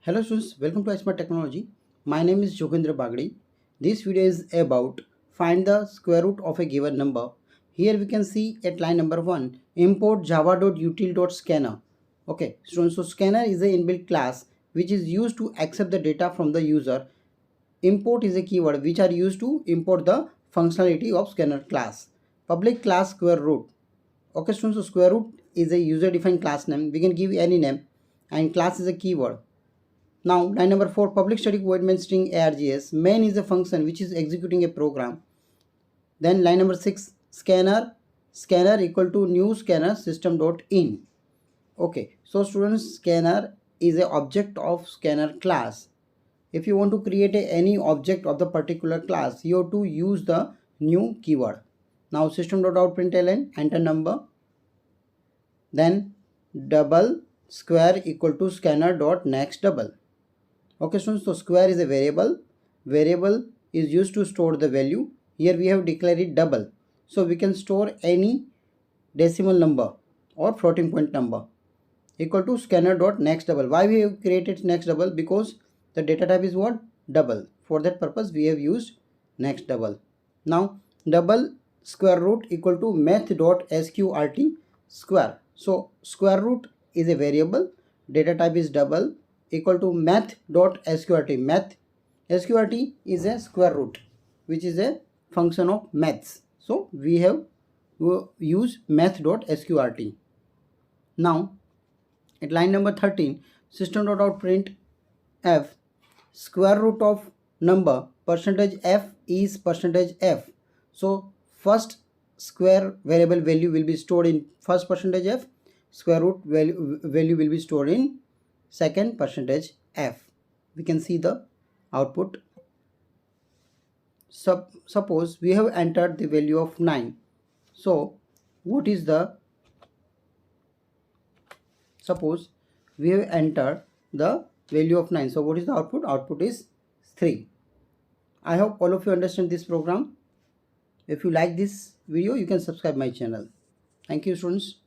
Hello students, welcome to iSmart Technology. My name is Jogendra Bagdi. This video is about find the square root of a given number. Here we can see at line number 1, import java.util.scanner. Okay, students, so scanner is a inbuilt class which is used to accept the data from the user. Import is a keyword which are used to import the functionality of scanner class. Public class square root. Okay students, so square root is a user defined class name. We can give any name and class is a keyword. Now, line number 4, public static void main string args. Main is a function which is executing a program. Then line number 6, scanner equal to new scanner system.in. Okay, so students, scanner is a object of scanner class. If you want to create any object of the particular class, you have to use the new keyword. Now system.out.println, enter number. Then double square equal to scanner.next double. Okay students, so square is a variable is used to store the value. Here we have declared it double, so we can store any decimal number or floating point number equal to scanner dot next double. Why we have created next double? Because the data type is what? Double. For that purpose we have used next double. Now double square root equal to math dot sqrt square. So square root is a variable, data type is double, equal to math.sqrt. Math sqrt is a square root which is a function of maths, so we have use math.sqrt. Now at line number 13, system.out.print f square root of number percentage f is percentage f. So first square variable value will be stored in first percentage f, square root value will be stored in second percentage f. We can see the output. Suppose we have entered the value of 9. So what is the, suppose we have entered the value of 9. So what is the output? Output is 3. I hope all of you understand this program. If you like this video, you can subscribe my channel. Thank you students.